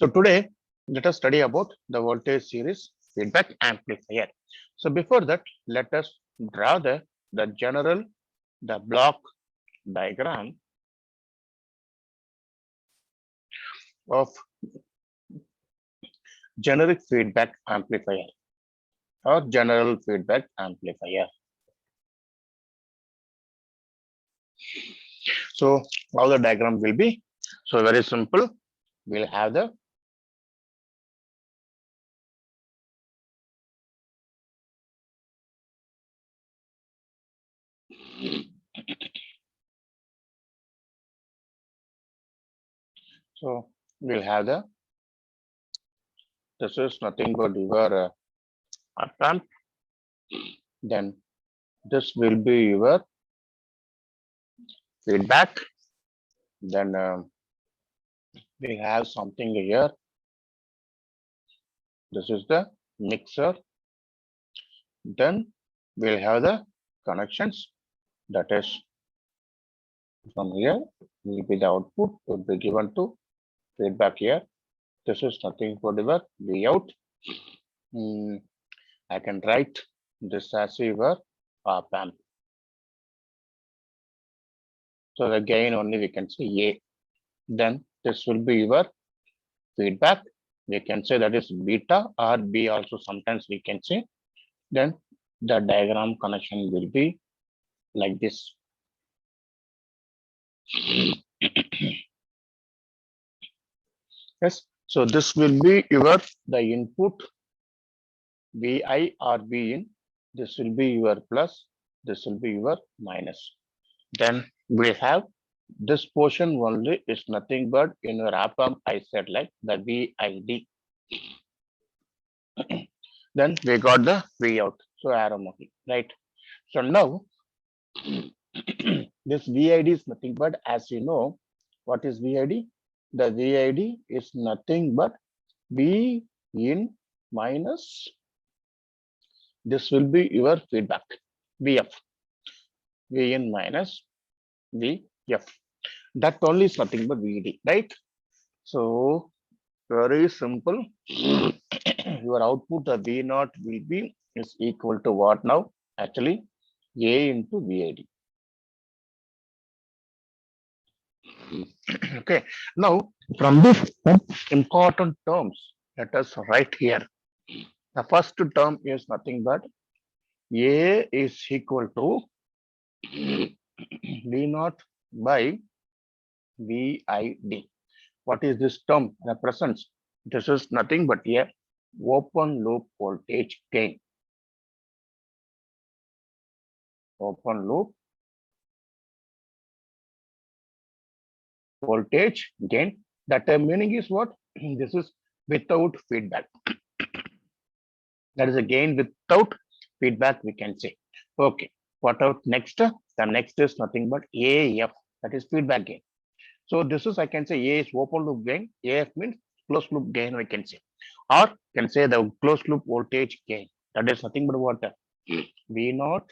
So today, let us study about the voltage series feedback amplifier. So before that, let us draw the general, the block diagram of generic feedback amplifier or general feedback amplifier. So how the diagram will be? So very simple. We'll have the this is nothing but your op amp. Then this will be your feedback. Then we have something here. This is the mixer. Then we'll have the connections. That is from here will be the output will be given to feedback here. This is nothing but your Vout. I can write this as your op amp. So the gain only we can say A. Then this will be your feedback. We can say that is beta or B also sometimes we can say. Then the diagram connection will be like this. Yes, so this will be your the input Vi or Vin. This will be your plus, this will be your minus. Then we have this portion only is nothing but in your op amp I said like the VID. Then we got the Vout. So arrow marking, right? So now this VID is nothing but as you know, what is VID? The VID is nothing but V in minus. This will be your feedback, VF. V in minus VF. That only is nothing but VD, right? So very simple. Your output, the V naught will be is equal to what now? Actually, A into VID. Okay. Now, from this important terms, let us write here. The first term is nothing but A is equal to V naught by VID. What is this term represents? This is nothing but a open loop voltage gain. Open loop voltage gain. That meaning is what? This is without feedback. That is a gain without feedback, we can say. Okay. What out next? The next is nothing but AF. That is feedback gain. So this is I can say A is open loop gain. AF means closed loop gain, we can say. Or can say the closed loop voltage gain. That is nothing but what? V naught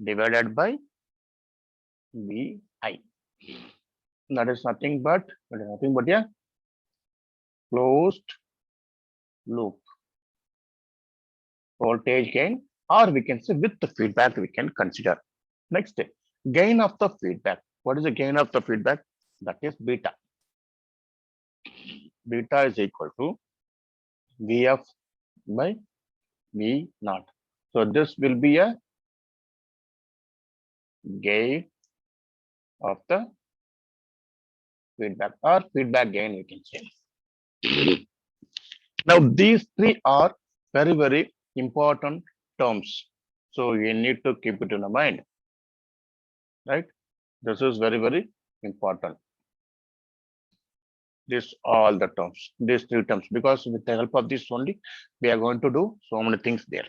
divided by Vi. That is nothing but yeah, closed loop voltage gain, or we can say with the feedback we can consider. Next, gain of the feedback. What is the gain of the feedback? That is beta. Beta is equal to Vf by V naught. So this will be a gain of the feedback or feedback gain, we can say. Now these three are very important terms. So you need to keep it in the mind, right? This is very important. This all the terms, these three terms, because with the help of this only, we are going to do so many things there.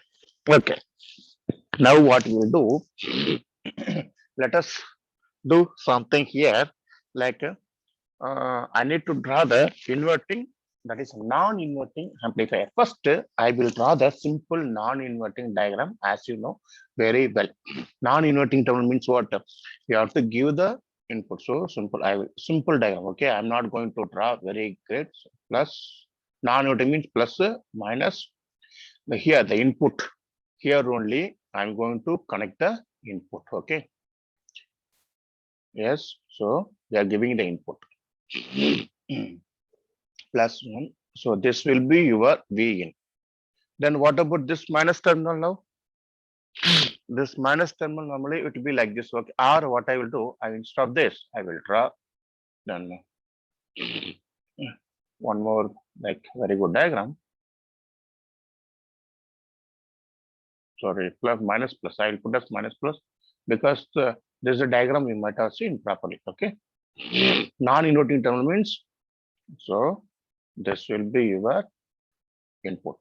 Okay. Now what we will do, let us do something here. Like I need to draw the inverting, that is non-inverting amplifier. First, I will draw the simple non-inverting diagram, as you know very well. Non-inverting term means what? You have to give the input. So simple, I will simple diagram. Okay, I'm not going to draw very great. So plus Non-inverting means plus, minus. Here the input. Here only I'm going to connect the input. Okay. Yes. So we are giving the input. Plus 1. So this will be your V in. Then what about this minus terminal now? This minus terminal normally it will be like this. Okay. Or what I will do, I will stop this. I will draw. Then one more like very good diagram. Sorry, plus minus plus. I will put as minus plus because this is a diagram we might have seen properly. Okay. Non-inverting terminal means so this will be your input.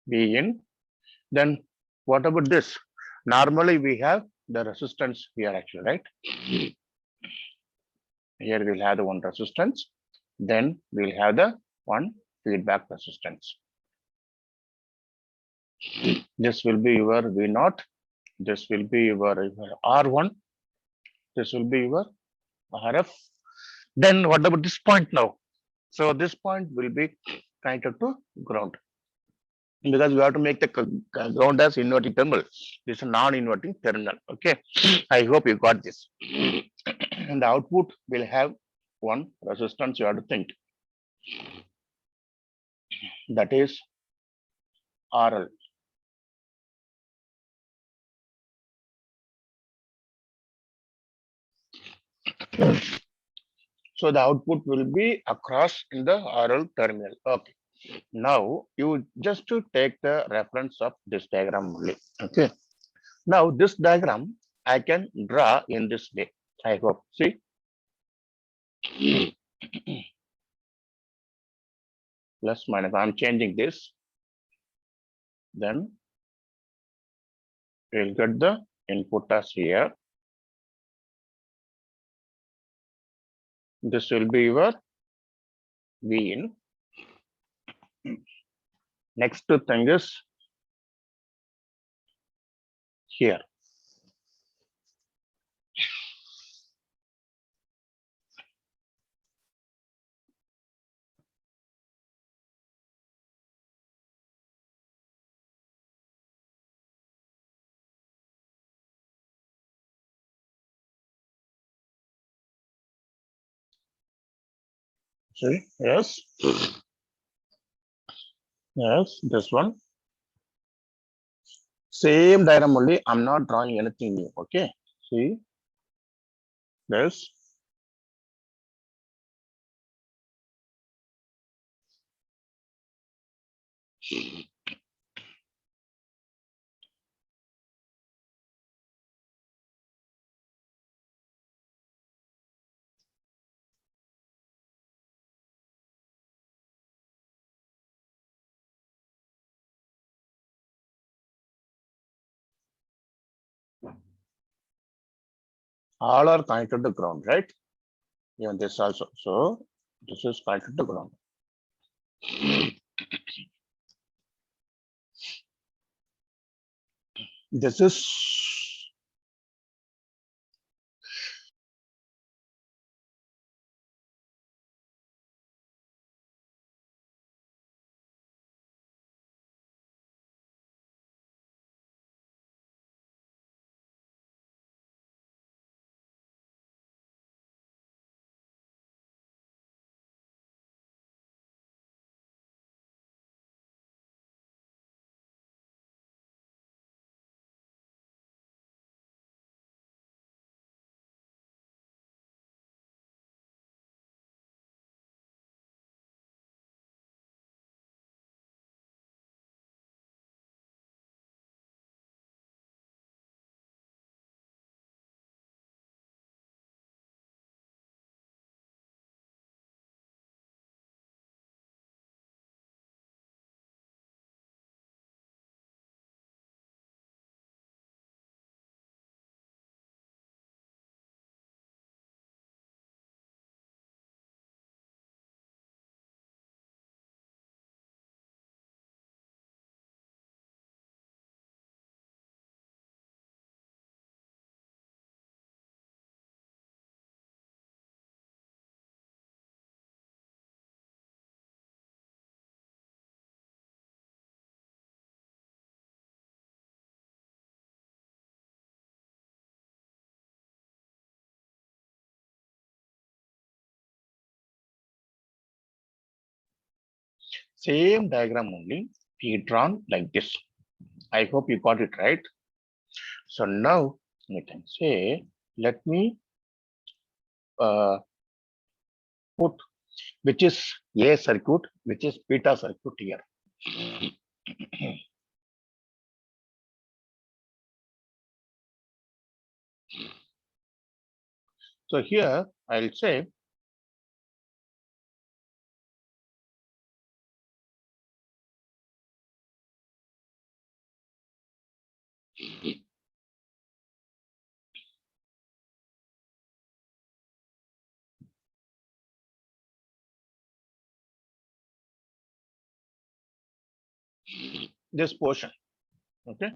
B in. Then what about this? Normally we have the resistance here actually, right? Here we'll have the one resistance. Then we'll have the one feedback resistance. This will be your V0. This will be your R1. This will be your RF. Then what about this point now? So this point will be connected to ground because we have to make the ground as inverting terminal. This is a non-inverting terminal. Okay. I hope you got this. And the output will have one resistance you have to think. That is RL. So the output will be across in the RL terminal. Okay. Now you just to take the reference of this diagram only. Okay. Now this diagram I can draw in this way. I hope. See. Plus minus. I'm changing this. Then we'll get the input as here. This will be your V in. Next thing is here. See, yes, yes, this one. Same diagram only. I'm not drawing anything new. Okay. See, this. All are connected to ground, right? Even this also. So this is connected to ground. This is Same diagram only we drawn like this. I hope you got it right. So now we can say, let me put which is A circuit, which is beta circuit here. So here I'll say this portion. Okay.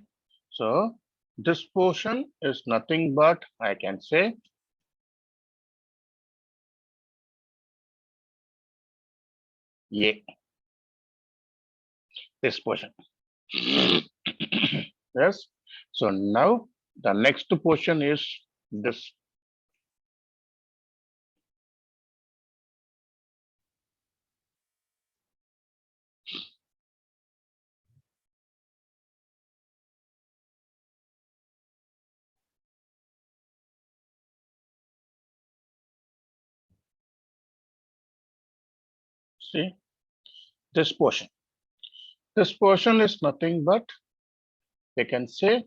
So this portion is nothing but I can say A, this portion. Yes. So now the next portion is this. See this portion. This portion is nothing but we can say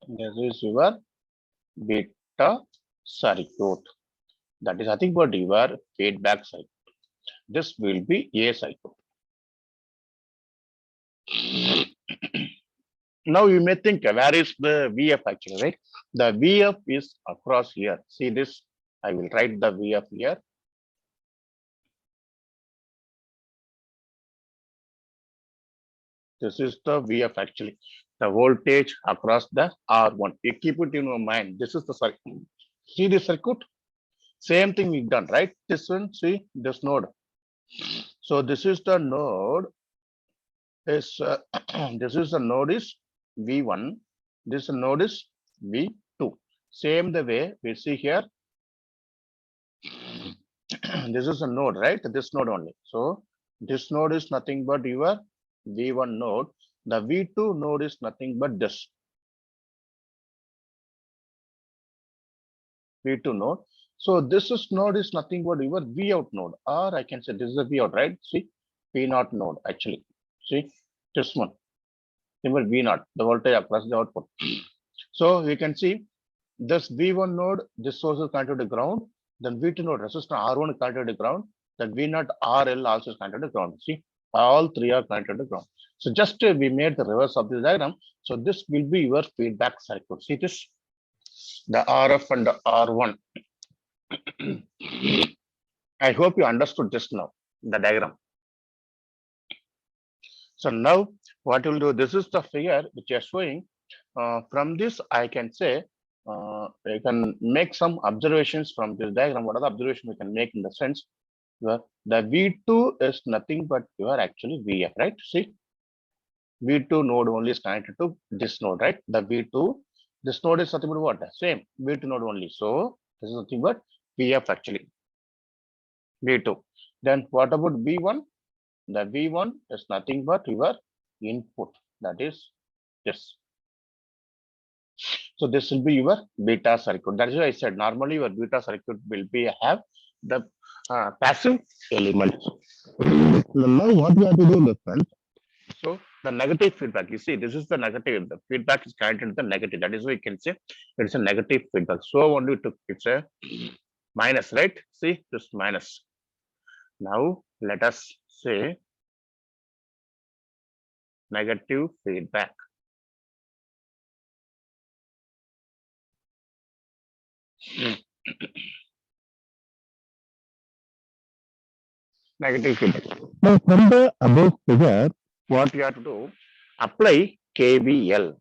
this is your beta circuit. That is nothing but your feedback circuit. This will be A circuit. Now you may think where is the VF actually, right? The VF is across here. See this, I will write the VF here. This is the VF actually, the voltage across the R1. You keep it in your mind. This is the circuit. See this circuit? Same thing we done, right? This one, see this node. So this is the node is this is the node is V1. This node is V2. Same the way we see here. This is a node, right? This node only. So this node is nothing but your V1 node. The V2 node is nothing but this V2 node. So this is node is nothing but your V out node, or I can say this is a V out, right? See, V naught node actually. See this one, remember V naught, the voltage across the output. So we can see this V1 node, this source is connected to ground. Then V2 node resistor R1 is connected to ground. Then V naught RL also is connected to ground. See, all three are connected to ground. So just we made the reverse of this diagram. So this will be your feedback circuit. See this, the RF and the R1. I hope you understood just now the diagram. So now what you'll do, this is the figure which you are showing. From this, I can say, I can make some observations from this diagram. What are the observations we can make in the sense where the V2 is nothing but you are actually VF, right? See, V2 node only is connected to this node, right? The V2, this node is nothing but what? Same, V2 node only. So this is nothing but VF actually, V2. Then what about V1? The V1 is nothing but your input, that is this. So this will be your beta circuit. That is why I said normally your beta circuit will be have the passive elements. Now what we have to do, friends? So the negative feedback, you see, this is the negative. The feedback is connected to the negative. That is why you can say it's a negative feedback. So only to it's a minus, right? See this minus. Now let us say negative feedback. Negative feedback. Now, from the above figure, what you have to do, apply KVL.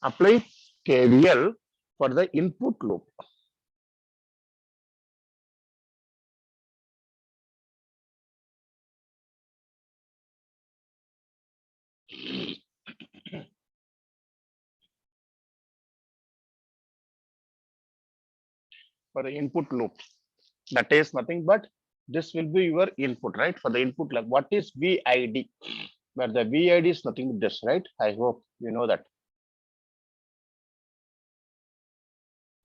Apply KVL for the input loop. for the input loop. That is nothing but this will be your input, right? For the input, like what is VID? Where the VID is nothing but this, right? I hope you know that.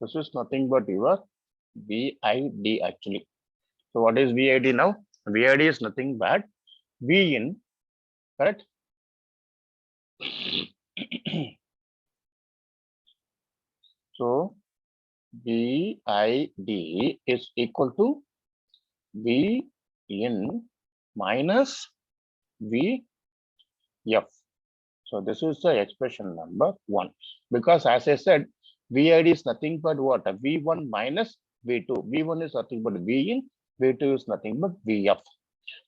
This is nothing but your VID actually. So what is VID now? VID is nothing but V in, correct? So VID is equal to V in minus VF. So this is the expression number 1. Because as I said, VID is nothing but what? V1 minus V2. V1 is nothing but V in, V2 is nothing but VF.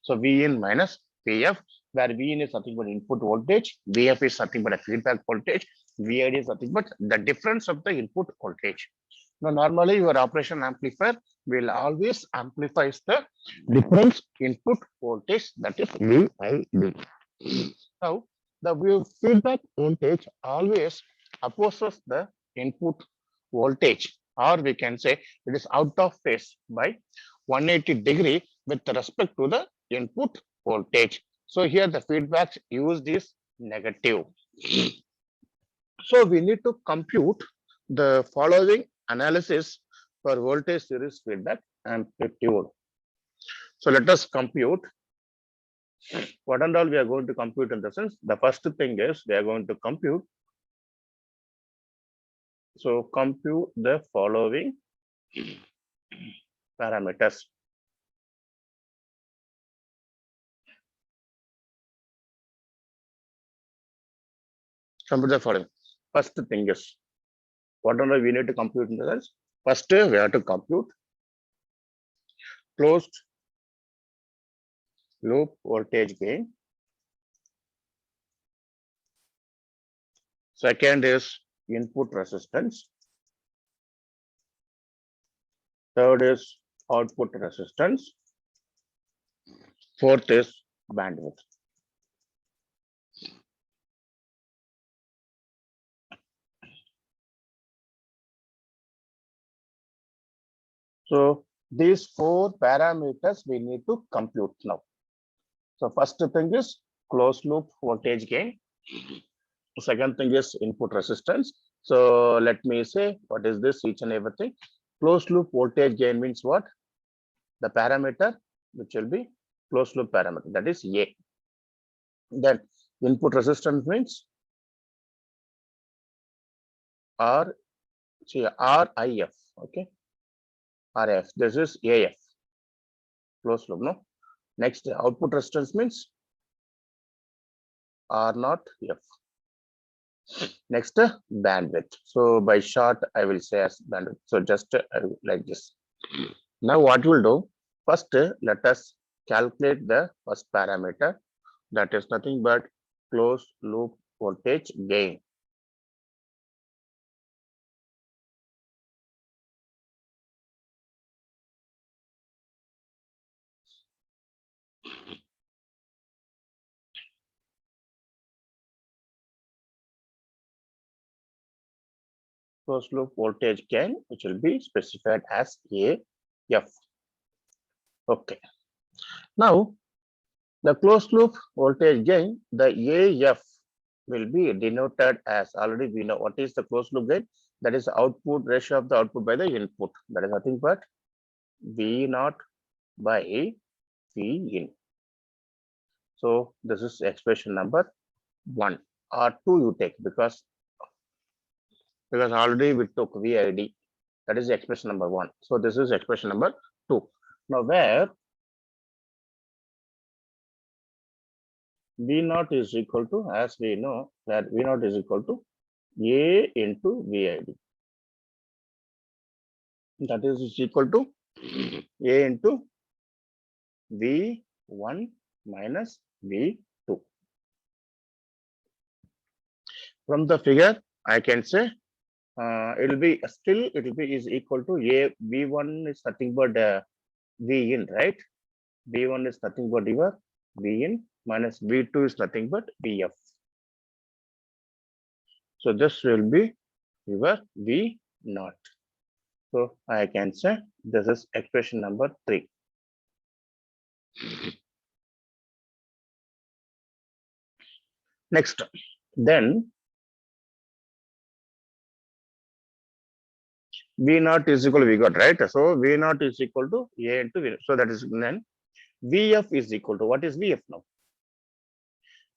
So V in minus VF, where V in is nothing but input voltage, VF is nothing but a feedback voltage, VID is nothing but the difference of the input voltage. Now, normally your operation amplifier will always amplifies the difference input voltage, that is VID. Now, the feedback voltage always opposes the input voltage, or we can say it is out of phase by 180 degree with respect to the input voltage. So here the feedback used is negative. So we need to compute the following analysis for voltage series feedback amplitude. So let us compute what and all we are going to compute in the sense. The first thing is we are going to compute. So compute the following parameters. Compute the following. First thing is what and all we need to compute in the sense. First we have to compute closed loop voltage gain. Second is input resistance. Third is output resistance. Fourth is bandwidth. So these 4 parameters we need to compute now. So first thing is closed loop voltage gain. Second thing is input resistance. So let me say what is this, each and everything. Closed loop voltage gain means what? The parameter which will be closed loop parameter, that is A. Then input resistance means RIF, okay? RF, this is AF, closed loop, no? Next, output resistance means R0 F. Next, bandwidth. So by short, I will say as bandwidth. So just like this. Now what we'll do, first let us calculate the first parameter, that is nothing but closed loop voltage gain. Closed loop voltage gain, which will be specified as AF. Okay. Now the closed loop voltage gain, the AF will be denoted as, already we know what is the closed loop gain, that is output ratio of the output by the input, that is nothing but V0 by V in. So this is expression number 1, or 2 you take, because already we took VID, that is expression number 1. So this is expression number 2. Now where V0 is equal to, as we know that V0 is equal to A into VID. That is equal to A into V1 minus V2. From the figure, I can say it will be still, it will be is equal to A. V1 is nothing but V in, right? V1 is nothing but your V in minus V2 is nothing but VF. So this will be your V0. So I can say this is expression number 3. Next, then V naught is equal to V got, right? So V naught is equal to A into V. So that is then VF is equal to, what is VF now?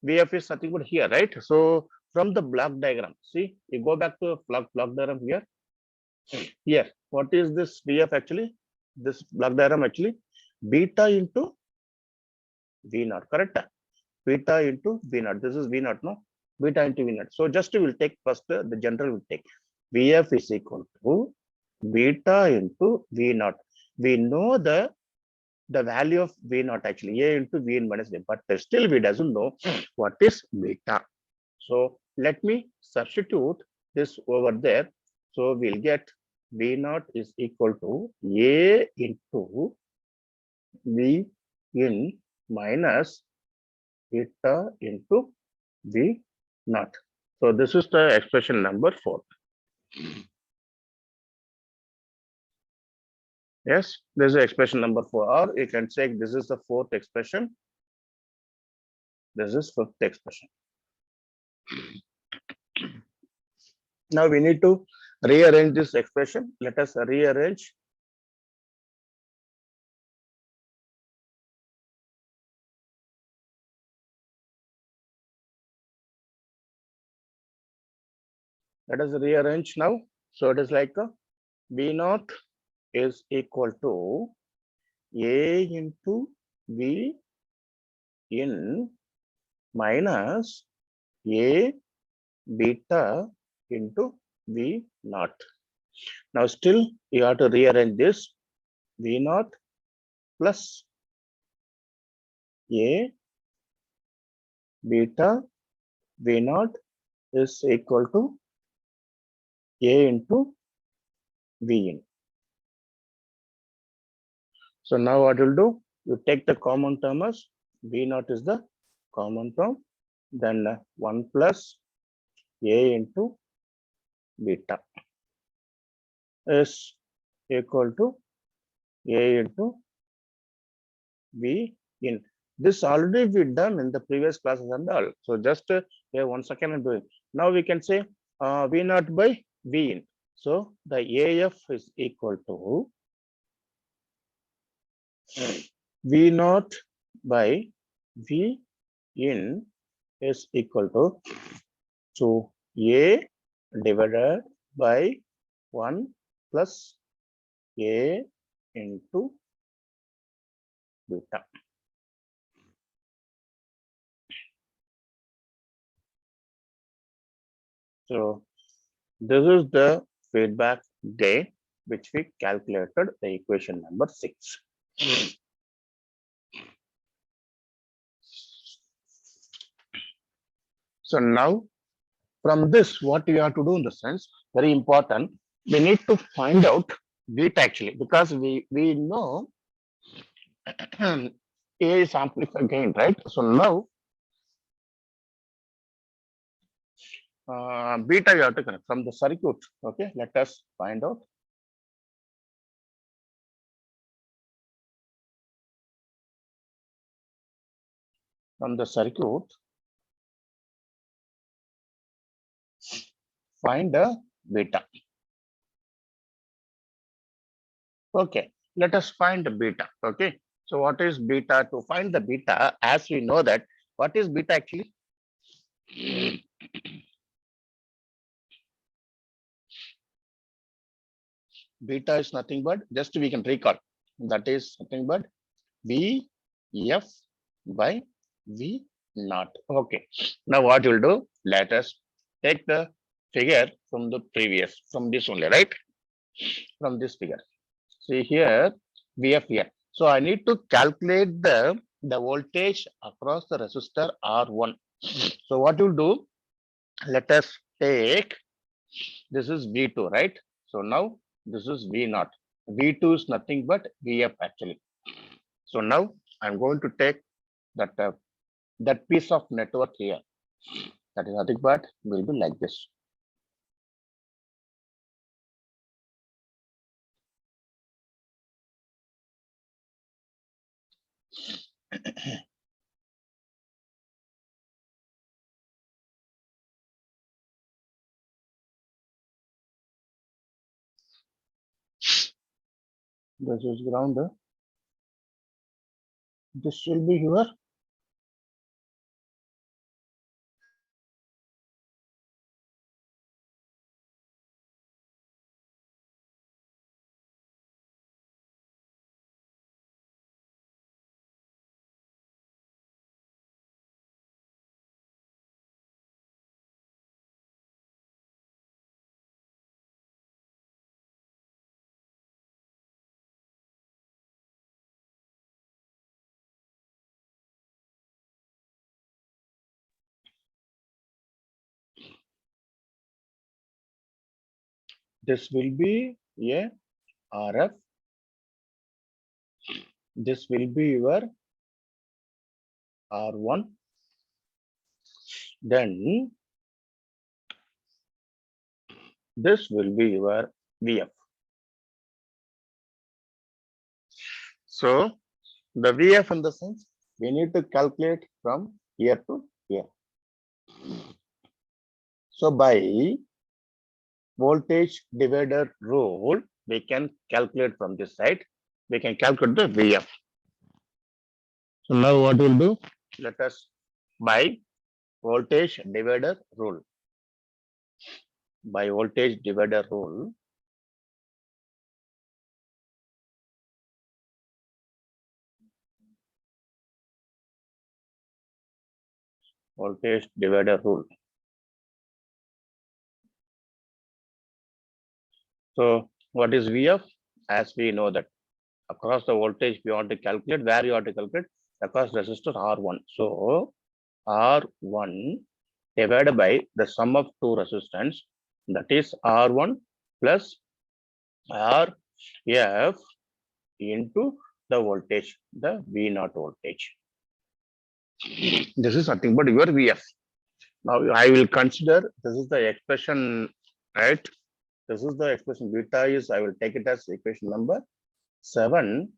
VF is nothing but here, right? So from the block diagram, see, you go back to block diagram here. Here, what is this VF actually? This block diagram actually beta into V naught, correct? Beta into V naught. This is V naught, no? Beta into V naught. So just we'll take first the general will take VF is equal to beta into V naught. We know the value of V naught actually A into V in minus A, but still we doesn't know what is beta. So let me substitute this over there. So we'll get V naught is equal to A into V in minus beta into V naught. So this is the expression number 4. Yes, this is expression number 4, or you can say this is the 4th expression. This is 5th expression. Now we need to rearrange this expression. Let us rearrange. Let us rearrange now. So it is like V naught is equal to A into V in minus A beta into V naught. Now still you have to rearrange this V naught plus A beta V naught is equal to A into V in. So now what you'll do, you take the common term as V naught is the common term, then 1 plus A into beta is equal to A into V in. This already we done in the previous classes and all. So just here 1 second and do it. Now we can say V naught by V in. So the AF is equal to V naught by V in is equal to A divided by 1 plus A into beta. So this is the feedback day which we calculated the equation number 6. So now from this, what we have to do in the sense, very important, we need to find out beta actually, because we know A is amplifier gain, right? So now beta you have to connect from the circuit. Okay, let us find out. From the circuit, find a beta. Okay, let us find the beta. Okay, so what is beta? To find the beta, as we know that, what is beta actually? Beta is nothing but, just we can recall, that is nothing but VF by V naught. Okay, now what you'll do, let us take the figure from the previous, from this only, right? From this figure. See here, VF here. So I need to calculate the voltage across the resistor R1. So what you'll do, let us take, this is V2, right? So now this is V naught. V2 is nothing but VF actually. So now I'm going to take that piece of network here. That is nothing but will be like this. This is ground. This will be your this will be a RF. This will be your R1. Then this will be your VF. So the VF in the sense we need to calculate from here to here. So by voltage divider rule, we can calculate from this side. We can calculate the VF. So now what we'll do? Let us by voltage divider rule. By voltage divider rule, voltage divider rule. So what is VF? As we know that across the voltage we want to calculate, where you want to calculate across resistor R1. So R1 divided by the sum of two resistance, that is R1 plus RF into the voltage, the V0 voltage. This is nothing but your VF. Now I will consider this is the expression, right? This is the expression beta is, I will take it as equation number 7.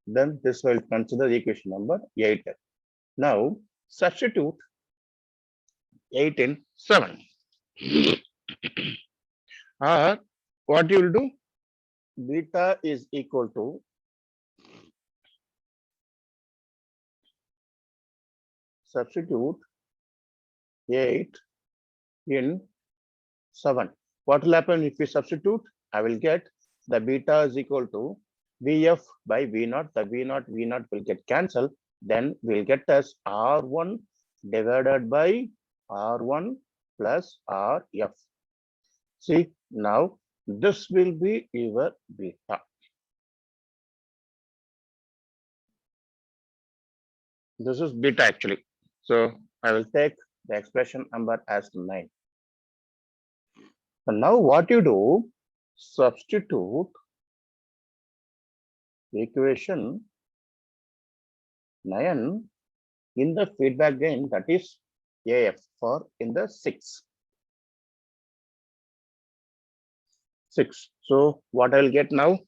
Then this will consider equation number 8. Now substitute 8 in 7. Or what you will do? Beta is equal to substitute 8 in 7. What will happen if we substitute? I will get the beta is equal to VF by V0. The V0 will get cancelled. Then we'll get as R1 divided by R1 plus RF. See, now this will be your beta. This is beta actually. So I will take the expression number as 9. So now what you do, substitute equation 9 in the feedback gain, that is AF, for in the 6. So what I'll get now?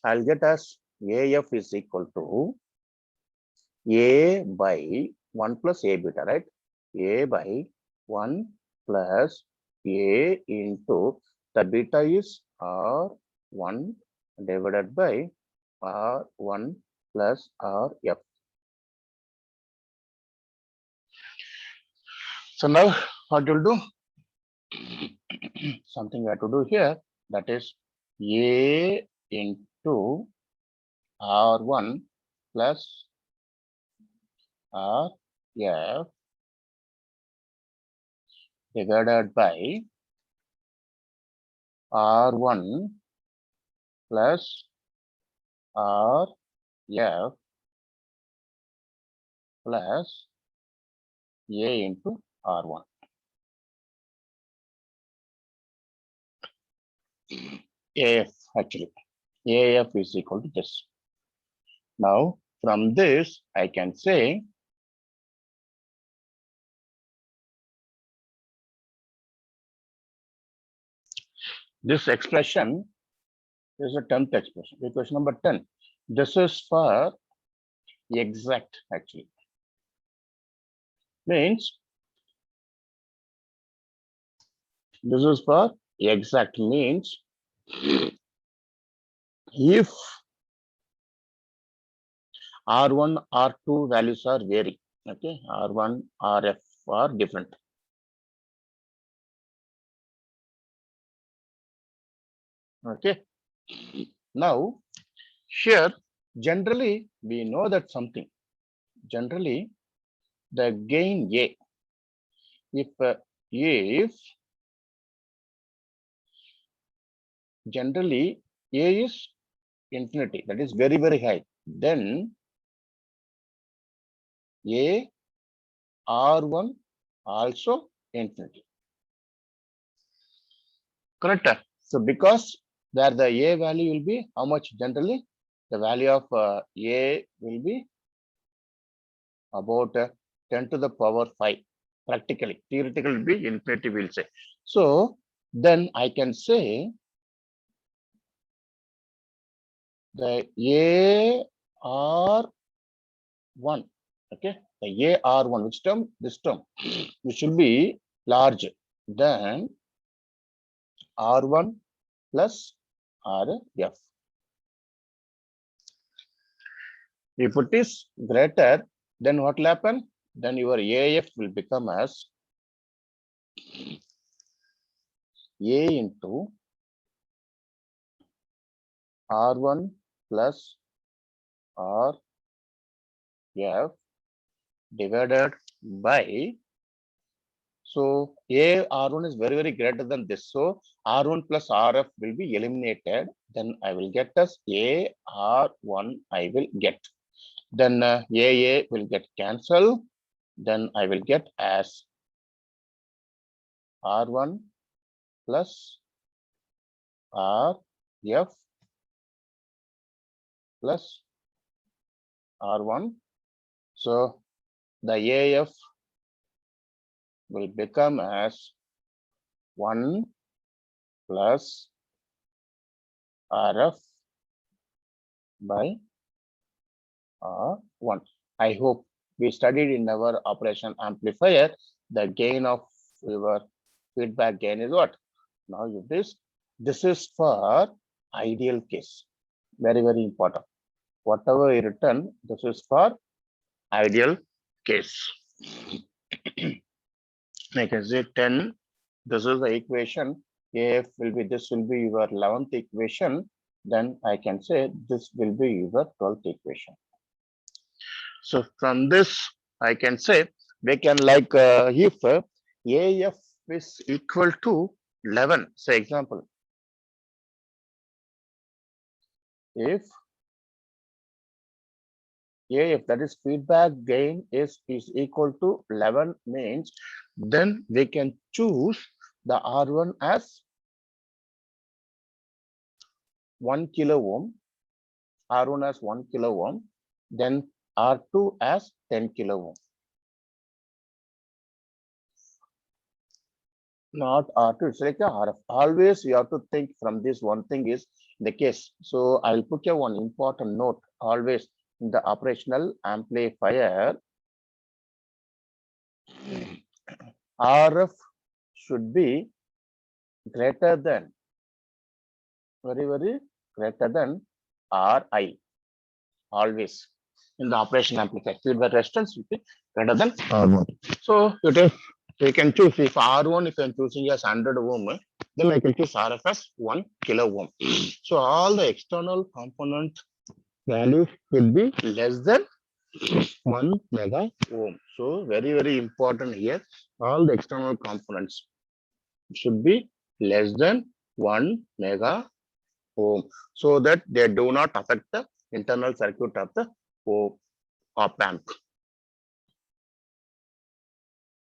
I'll get as AF is equal to A by 1 plus A beta, right? A by 1 plus A into the beta is R1 divided by R1 plus RF. So now what you'll do? Something we have to do here, that is A into R1 plus RF divided by R1 plus RF plus A into R1. AF actually. AF is equal to this. Now from this I can say this expression is a 10th expression, equation number 10. This is for exact actually. Means this is for exact, means if R1, R2 values are vary. Okay, R1, RF are different. Okay. Now, here, generally, we know that something. Generally, the gain A, if generally A is infinity, that is very, very high, then A R1 also infinity. Correct. So because there the A value will be how much generally? The value of A will be about 10 to the power 5. Practically, theoretically will be infinity, we'll say. So then I can say the AR1, okay, the AR1, which term? This term, which should be larger than R1 plus RF. If it is greater, then what will happen? Then your AF will become as A into R1 plus RF divided by, so A R1 is very, very greater than this. So R1 plus RF will be eliminated. Then I will get as A R1 I will get. Then AA will get cancelled. Then I will get as R1 plus RF plus R1. So the AF will become as 1 plus RF by R1. I hope we studied in our operation amplifier the gain of your feedback gain is what? Now this is for ideal case. Very, very important. Whatever you written, this is for ideal case. I can say 10. This is the equation. AF will be, this will be your 11th equation. Then I can say this will be your 12th equation. So from this, I can say we can like if AF is equal to 11, say example. If AF, that is feedback gain is equal to 11 means, then we can choose the R1 as 1 kilo ohm, R1 as 1 kilo ohm, then R2 as 10 kilo ohm. Not R2, it's like a RF. Always you have to think from this one thing is the case. So I'll put you one important note always in the operational amplifier. RF should be greater than, very, very greater than RI. Always in the operation amplifier, feedback resistance will be greater than R1. So you can choose if R1, if I'm choosing as 100 ohm, then I can choose RF as 1 kilo ohm. So all the external component values should be less than 1 mega ohm. So very, very important here. All the external components should be less than 1 mega ohm, so that they do not affect the internal circuit of the op amp.